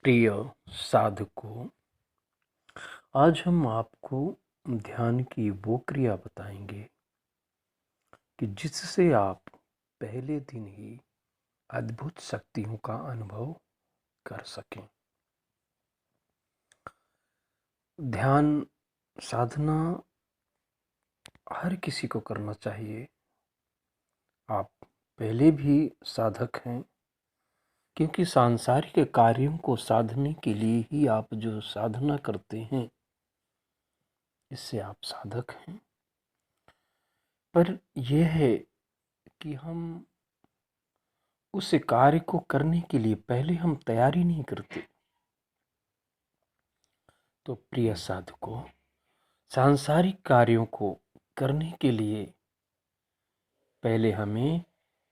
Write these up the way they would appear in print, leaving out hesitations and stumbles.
प्रिय साधकों, आज हम आपको ध्यान की वो क्रिया बताएंगे कि जिससे आप पहले दिन ही अद्भुत शक्तियों का अनुभव कर सकें। ध्यान साधना हर किसी को करना चाहिए। आप पहले भी साधक हैं, क्योंकि सांसारिक कार्यों को साधने के लिए ही आप जो साधना करते हैं, इससे आप साधक हैं। पर यह है कि हम उस कार्य को करने के लिए पहले हम तैयारी नहीं करते। तो प्रिय साधकों, सांसारिक कार्यों को करने के लिए पहले हमें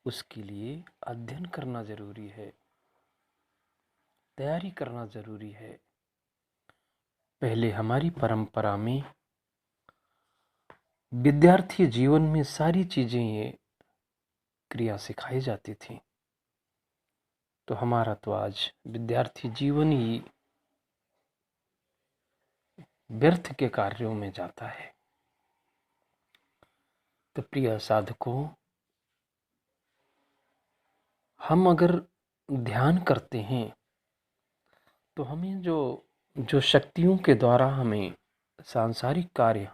उसके लिए अध्ययन करना जरूरी है, तैयारी करना जरूरी है। पहले हमारी परंपरा में विद्यार्थी जीवन में सारी चीजें ये क्रिया सिखाई जाती थी। तो हमारा तो आज विद्यार्थी जीवन ही व्यर्थ के कार्यों में जाता है। तो प्रिय साधकों, हम अगर ध्यान करते हैं तो हमें जो शक्तियों के द्वारा हमें सांसारिक कार्य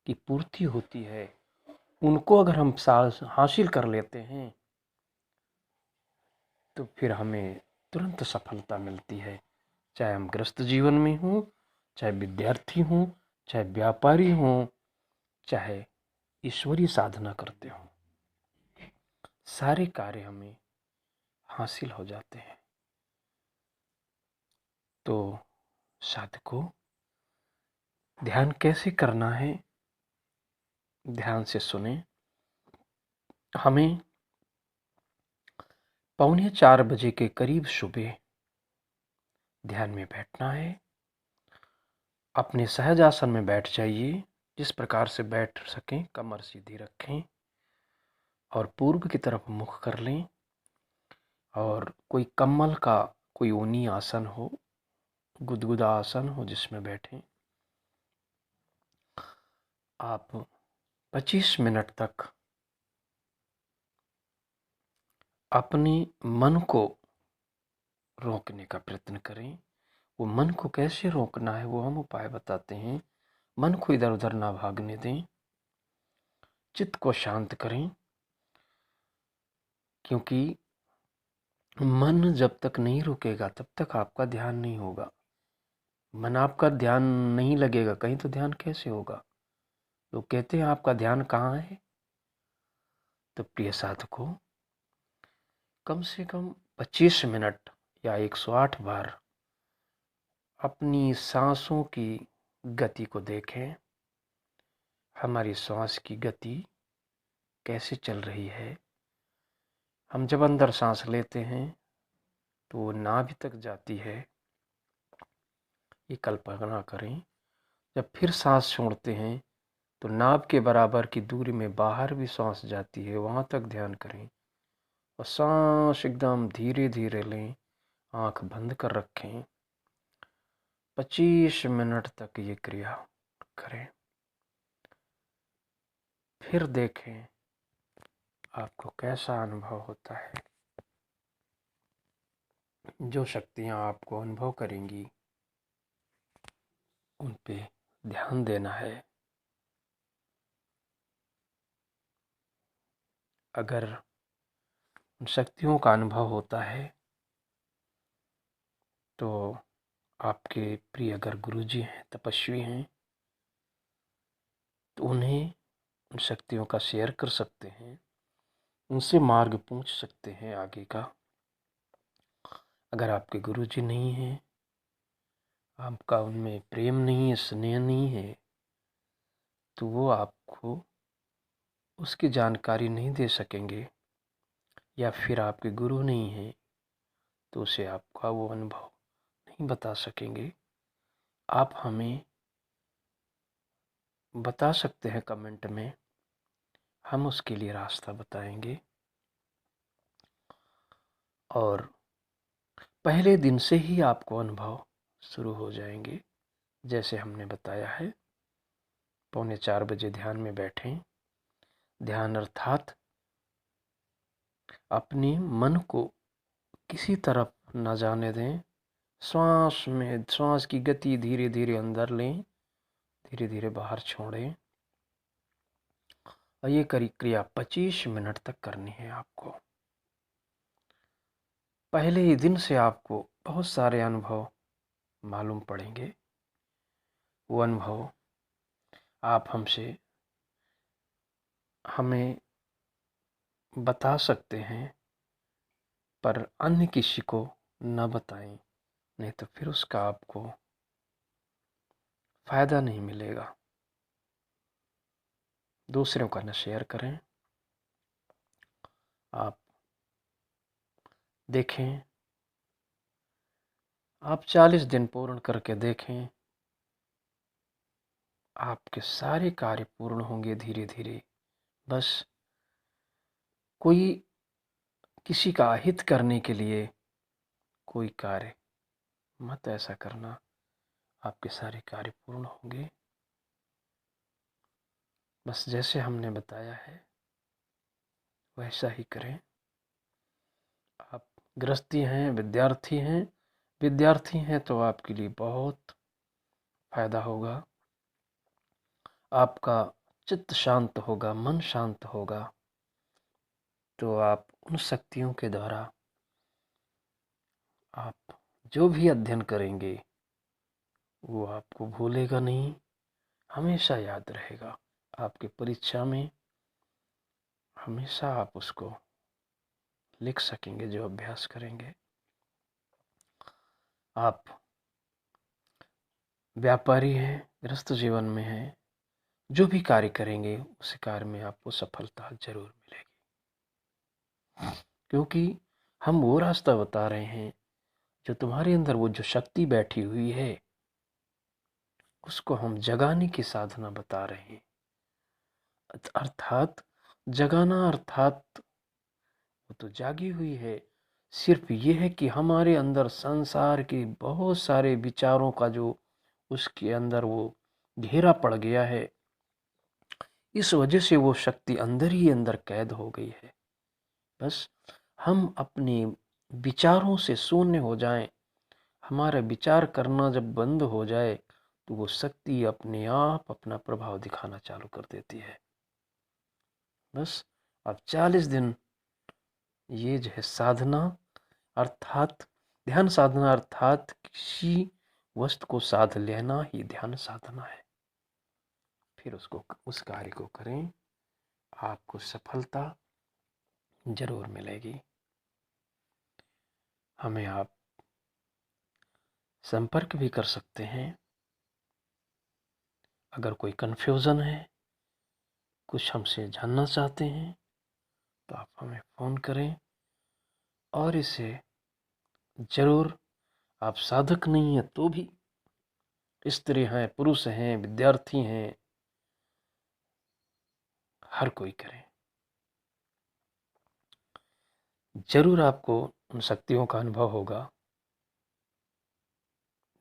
की पूर्ति होती है, उनको अगर हम हासिल कर लेते हैं तो फिर हमें तुरंत सफलता मिलती है। चाहे हम गृहस्थ जीवन में हों, चाहे विद्यार्थी हों, चाहे व्यापारी हों, चाहे ईश्वरीय साधना करते हों, सारे कार्य हमें हासिल हो जाते हैं। तो साधकों, ध्यान कैसे करना है, ध्यान से सुने। हमें 3:45 के करीब सुबह ध्यान में बैठना है। अपने सहज आसन में बैठ जाइए, जिस प्रकार से बैठ सकें। कमर सीधी रखें और पूर्व की तरफ मुख कर लें, और कोई कम्बल का कोई ऊनी आसन हो, गुदगुदा आसन हो, जिसमें बैठें। आप 25 मिनट तक अपने मन को रोकने का प्रयत्न करें। वो मन को कैसे रोकना है, वो हम उपाय बताते हैं। मन को इधर उधर ना भागने दें, चित्त को शांत करें, क्योंकि मन जब तक नहीं रुकेगा तब तक आपका ध्यान नहीं होगा। मन आपका ध्यान नहीं लगेगा कहीं तो ध्यान कैसे होगा। लोग कहते हैं आपका ध्यान कहाँ है। तो प्रिय साधकों, कम से कम 25 मिनट या 108 बार अपनी सांसों की गति को देखें। हमारी सांस की गति कैसे चल रही है। हम जब अंदर सांस लेते हैं तो वो नाभि तक जाती है, ये कल्पना करें। जब फिर सांस छोड़ते हैं तो नाभ के बराबर की दूरी में बाहर भी सांस जाती है, वहाँ तक ध्यान करें। और सांस एकदम धीरे धीरे लें, आंख बंद कर रखें। 25 मिनट तक ये क्रिया करें। फिर देखें आपको कैसा अनुभव होता है। जो शक्तियाँ आपको अनुभव करेंगी, उन पे ध्यान देना है। अगर उन शक्तियों का अनुभव होता है तो आपके प्रिय अगर गुरुजी हैं, तपस्वी हैं, तो उन्हें उन शक्तियों का शेयर कर सकते हैं, उनसे मार्ग पूछ सकते हैं आगे का। अगर आपके गुरुजी नहीं हैं, आपका उनमें प्रेम नहीं है, स्नेह नहीं है, तो वो आपको उसकी जानकारी नहीं दे सकेंगे। या फिर आपके गुरु नहीं हैं तो उसे आपका वो अनुभव नहीं बता सकेंगे। आप हमें बता सकते हैं कमेंट में, हम उसके लिए रास्ता बताएंगे। और पहले दिन से ही आपको अनुभव शुरू हो जाएंगे। जैसे हमने बताया है, 3:45 बजे ध्यान में बैठें। ध्यान अर्थात अपने मन को किसी तरफ न जाने दें। श्वास की गति धीरे धीरे अंदर लें, धीरे धीरे बाहर छोड़ें। और ये क्रिया 25 मिनट तक करनी है आपको। पहले ही दिन से आपको बहुत सारे अनुभव मालूम पड़ेंगे। वो अनुभव आप हमें बता सकते हैं, पर अन्य किसी को न बताएं, नहीं तो फिर उसका आपको फायदा नहीं मिलेगा। दूसरों का न शेयर करें। आप देखें, आप 40 दिन पूर्ण करके देखें, आपके सारे कार्य पूर्ण होंगे धीरे धीरे। बस कोई किसी का हित करने के लिए कोई कार्य मत ऐसा करना, आपके सारे कार्य पूर्ण होंगे। बस जैसे हमने बताया है वैसा ही करें। आप गृहस्थी हैं, विद्यार्थी हैं तो आपके लिए बहुत फायदा होगा। आपका चित्त शांत होगा, मन शांत होगा, तो आप उन शक्तियों के द्वारा आप जो भी अध्ययन करेंगे वो आपको भूलेगा नहीं, हमेशा याद रहेगा। आपके परीक्षा में हमेशा आप उसको लिख सकेंगे जो अभ्यास करेंगे। आप व्यापारी हैं, गृहस्थ जीवन में हैं, जो भी कार्य करेंगे उस कार्य में आपको सफलता जरूर मिलेगी, क्योंकि हम वो रास्ता बता रहे हैं जो तुम्हारे अंदर वो जो शक्ति बैठी हुई है उसको हम जगाने की साधना बता रहे हैं। अर्थात जगाना अर्थात वो तो जागी हुई है, सिर्फ ये है कि हमारे अंदर संसार के बहुत सारे विचारों का जो उसके अंदर वो घेरा पड़ गया है, इस वजह से वो शक्ति अंदर ही अंदर कैद हो गई है। बस हम अपने विचारों से शून्य हो जाएं, हमारा विचार करना जब बंद हो जाए तो वो शक्ति अपने आप अपना प्रभाव दिखाना चालू कर देती है। बस अब 40 दिन ये जो है साधना अर्थात ध्यान साधना अर्थात किसी वस्तु को साध लेना ही ध्यान साधना है। फिर उस कार्य को करें, आपको सफलता जरूर मिलेगी। हमें आप संपर्क भी कर सकते हैं। अगर कोई कन्फ्यूज़न है, कुछ हमसे जानना चाहते हैं, तो आप हमें फ़ोन करें। और इसे ज़रूर, आप साधक नहीं हैं तो भी, स्त्री हैं, पुरुष हैं, विद्यार्थी हैं, हर कोई करें। जरूर आपको उन शक्तियों का अनुभव होगा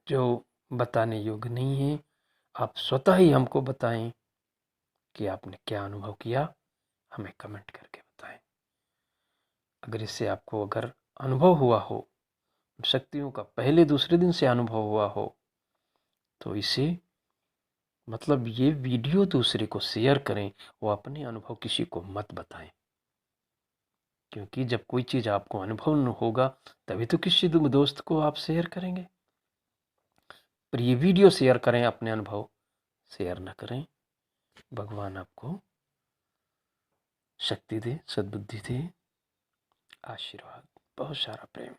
जो बताने योग्य नहीं है। आप स्वतः ही हमको बताएं कि आपने क्या अनुभव किया, हमें कमेंट करके बताएं। अगर इससे आपको अगर अनुभव हुआ हो, शक्तियों का पहले दूसरे दिन से अनुभव हुआ हो, तो इसे मतलब ये वीडियो दूसरे को शेयर करें। वो अपने अनुभव किसी को मत बताएं, क्योंकि जब कोई चीज़ आपको अनुभव न होगा तभी तो किसी दोस्त को आप शेयर करेंगे। पर ये वीडियो शेयर करें, अपने अनुभव शेयर न करें। भगवान आपको शक्ति दे, सद्बुद्धि दे, आशीर्वाद, बहुत सारा प्रेम।